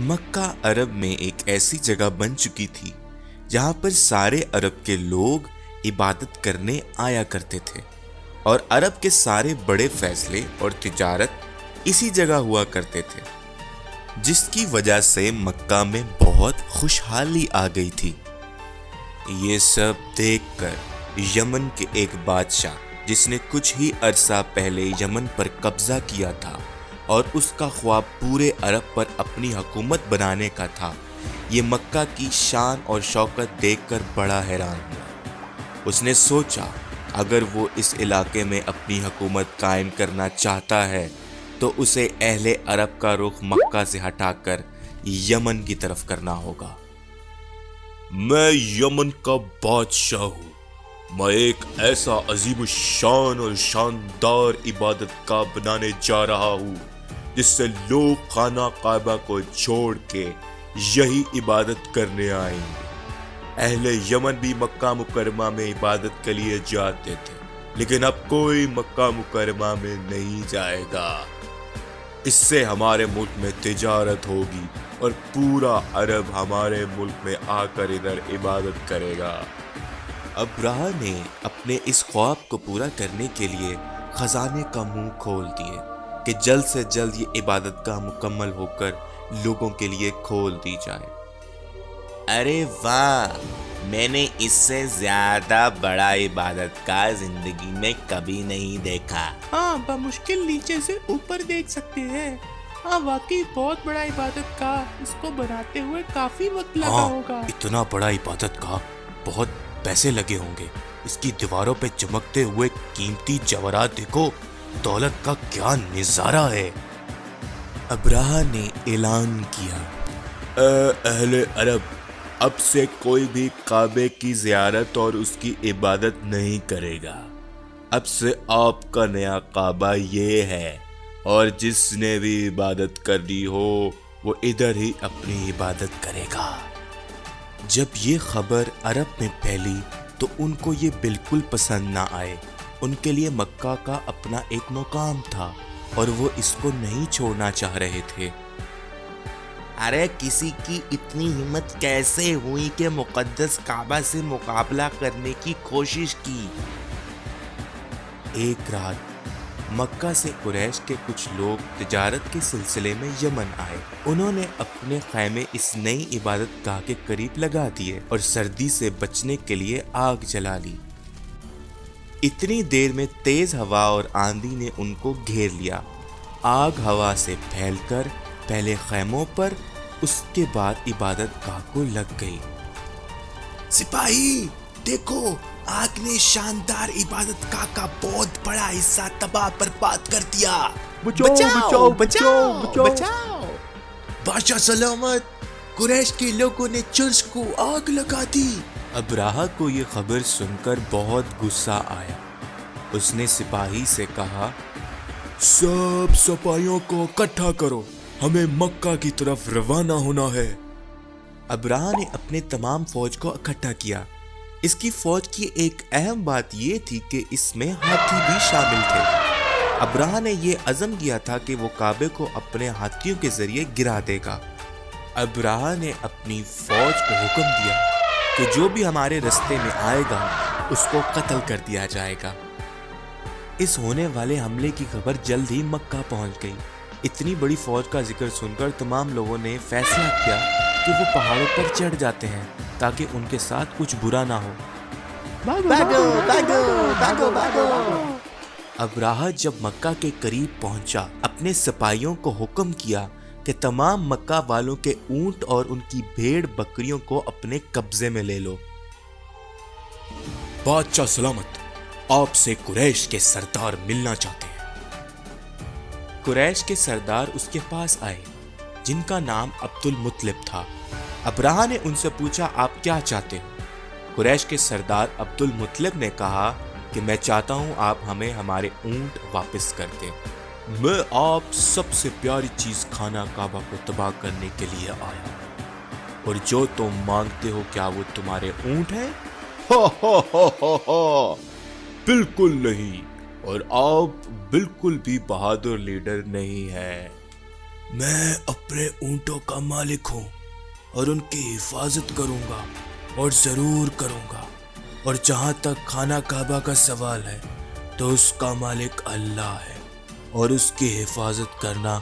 مکہ عرب میں ایک ایسی جگہ بن چکی تھی جہاں پر سارے عرب کے لوگ عبادت کرنے آیا کرتے تھے، اور عرب کے سارے بڑے فیصلے اور تجارت اسی جگہ ہوا کرتے تھے، جس کی وجہ سے مکہ میں بہت خوشحالی آ گئی تھی۔ یہ سب دیکھ کر یمن کے ایک بادشاہ، جس نے کچھ ہی عرصہ پہلے یمن پر قبضہ کیا تھا اور اس کا خواب پورے عرب پر اپنی حکومت بنانے کا تھا، یہ مکہ کی شان اور شوکت دیکھ کر بڑا حیران ہوا۔ اس نے سوچا اگر وہ اس علاقے میں اپنی حکومت قائم کرنا چاہتا ہے تو اسے اہل عرب کا رخ مکہ سے ہٹا کر یمن کی طرف کرنا ہوگا۔ میں یمن کا بادشاہ ہوں، میں ایک ایسا عظیم الشان اور شاندار عبادت گاہ بنانے جا رہا ہوں جس سے لوگ خانہ کعبہ کو چھوڑ کے یہی عبادت کرنے آئیں گے۔ اہل یمن بھی مکہ مکرمہ میں عبادت کے لیے جاتے تھے، لیکن اب کوئی مکہ مکرمہ میں نہیں جائے گا۔ اس سے ہمارے ملک میں تجارت ہوگی اور پورا عرب ہمارے ملک میں آ کر ادھر عبادت کرے گا۔ ابرہہ نے اپنے اس خواب کو پورا کرنے کے لیے خزانے کا منہ کھول دیے کہ جلد سے جلد یہ عبادت گاہ مکمل ہو کر لوگوں کے لیے کھول دی جائے۔ ارے واہ، میں نے اس سے زیادہ بڑا عبادت گاہ زندگی میں کبھی نہیں دیکھا۔ ہاں، بمشکل نیچے سے اوپر دیکھ سکتے ہیں۔ ہاں واقعی بہت بڑا عبادت گاہ، اس کو بناتے ہوئے کافی وقت لگا ہوگا۔ اتنا بڑا عبادت گاہ، بہت پیسے لگے ہوں گے۔ اس کی دیواروں پہ چمکتے ہوئے قیمتی جواہرات دیکھو، دولت کا کیا نظارہ ہے۔ ابرہہ نے اعلان کیا، اے اہل عرب، اب سے کوئی بھی کعبے کی زیارت اور اس کی عبادت نہیں کرے گا۔ اب سے آپ کا نیا کعبہ یہ ہے، اور جس نے بھی عبادت کرنی ہو وہ ادھر ہی اپنی عبادت کرے گا۔ جب یہ خبر عرب میں پھیلی تو ان کو یہ بالکل پسند نہ آئے۔ ان کے لیے مکہ کا اپنا ایک مقام تھا اور وہ اس کو نہیں چھوڑنا چاہ رہے تھے۔ ارے کسی کی اتنی ہمت کیسے ہوئی کہ مقدس کعبہ سے مقابلہ کرنے کی کوشش کی؟ ایک رات مکہ سے قریش کے کچھ لوگ تجارت کے سلسلے میں یمن آئے۔ انہوں نے اپنے خیمے اس نئی عبادت گاہ کے قریب لگا دیے اور سردی سے بچنے کے لیے آگ جلا لی۔ اتنی دیر میں تیز ہوا اور آندھی نے ان کو گھیر لیا۔ آگ ہوا سے پھیل کر پہلے خیموں پر، اس کے بعد عبادت گاہ کو لگ گئی۔ سپاہی دیکھو، آگ نے شاندار عبادت گاہ کا بہت بڑا حصہ تباہ برباد کر دیا۔ بچاؤ بچاؤ بچاؤ! بادشاہ سلامت، قریش کے لوگوں نے چرچ کو آگ لگا دی۔ ابرہہ کو یہ خبر سن کر بہت غصہ آیا۔ اس نے سپاہی سے کہا، سب سپاہیوں کو اکٹھا کرو، ہمیں مکہ کی طرف روانہ ہونا ہے۔ ابرہہ نے اپنے تمام فوج کو اکٹھا کیا۔ اس کی فوج کی ایک اہم بات یہ تھی کہ اس میں ہاتھی بھی شامل تھے۔ ابرہہ نے یہ عزم کیا تھا کہ وہ کعبے کو اپنے ہاتھیوں کے ذریعے گرا دے گا۔ ابرہہ نے اپنی فوج کو حکم دیا کہ جو بھی ہمارے رستے میں آئے گا اس کو قتل کر دیا جائے گا۔ اس ہونے والے حملے کی خبر جلد ہی مکہ پہنچ گئی۔ اتنی بڑی فوج کا ذکر سن کر تمام لوگوں نے فیصلہ کیا کہ وہ پہاڑوں پر چڑھ جاتے ہیں تاکہ ان کے ساتھ کچھ برا نہ ہو۔ ابرہہ جب مکہ کے قریب پہنچا، اپنے سپاہیوں کو حکم کیا کہ تمام مکہ والوں کے اونٹ اور ان کی بھیڑ بکریوں کو اپنے قبضے میں لے لو۔ بادشاہ سلامت، آپ سے قریش کے سردار ملنا چاہتے ہیں۔ قریش کے سردار اس کے پاس آئے، جن کا نام عبد المطلب تھا۔ ابرہہ نے ان سے پوچھا، آپ کیا چاہتے ہو؟ قریش کے سردار عبد المطلب نے کہا کہ میں چاہتا ہوں آپ ہمیں ہمارے اونٹ واپس کر دیں۔ میں آپ سب سے پیاری چیز خانہ کعبہ کو تباہ کرنے کے لیے آیا ہوں، اور جو تم مانگتے ہو کیا وہ تمہارے اونٹ ہیں؟ بالکل نہیں، اور آپ بالکل بھی بہادر لیڈر نہیں ہیں۔ میں اپنے اونٹوں کا مالک ہوں اور ان کی حفاظت کروں گا اور ضرور کروں گا، اور جہاں تک خانہ کعبہ کا سوال ہے تو اس کا مالک اللہ ہے اور اس کی حفاظت کرنا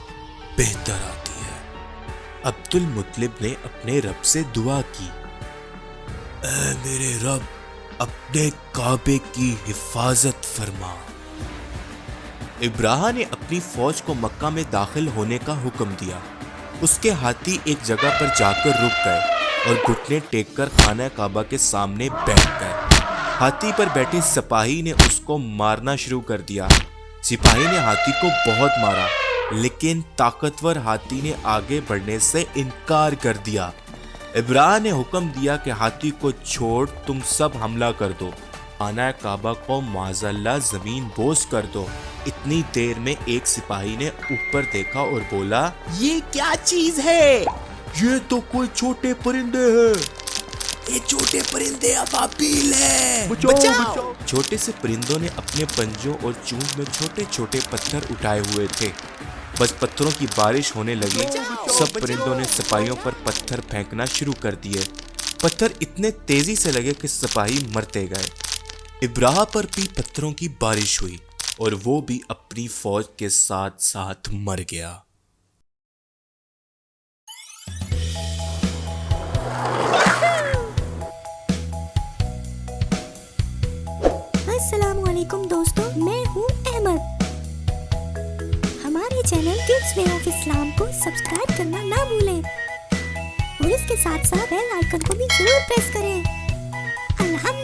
بہتر آتی ہے۔ عبد المطلب نے اپنے رب سے دعا کی، اے میرے رب، اپنے کعبے کی حفاظت فرما۔ ابراہ نے اپنی فوج کو مکہ میں داخل ہونے کا حکم دیا۔ اس کے ہاتھی ایک جگہ پر جا کر رک گئے اور گھٹنے ٹیک کر خانہ کعبہ کے سامنے بیٹھ گئے۔ ہاتھی پر بیٹھے سپاہی نے اس کو مارنا شروع کر دیا۔ سپاہی نے ہاتھی کو بہت مارا، لیکن طاقتور ہاتھی نے آگے بڑھنے سے انکار کر دیا۔ ابراہ نے حکم دیا کہ ہاتھی کو چھوڑ تم سب حملہ کر دو، خانہ کعبہ کو معاذ اللہ زمین بوس کر دو۔ اتنی دیر میں ایک سپاہی نے اوپر دیکھا اور بولا، یہ کیا چیز ہے؟ یہ تو کوئی چھوٹے پرندے ہیں، یہ چھوٹے پرندے ابابیل ہیں، بچاؤ! چھوٹے سے پرندوں نے اپنے پنجوں اور چونچ میں چھوٹے چھوٹے پتھر اٹھائے ہوئے تھے۔ بس پتھروں کی بارش ہونے لگی۔ سب پرندوں نے سپاہیوں پر پتھر پھینکنا شروع کر دیے۔ پتھر اتنے تیزی سے لگے کہ سپاہی مرتے گئے۔ ابراہ پر بھی پتھروں کی بارش ہوئی اور وہ بھی اپنی فوج کے ساتھ ساتھ مر گیا۔ السلام علیکم دوستو، میں ہوں احمد۔ ہمارے چینل کڈز وے آف اسلام کو سبسکرائب کرنا نہ بھولیں اور اس کے ساتھ ساتھ بیل آئیکن کو بھی ضرور پریس کریں۔ الحمدللہ۔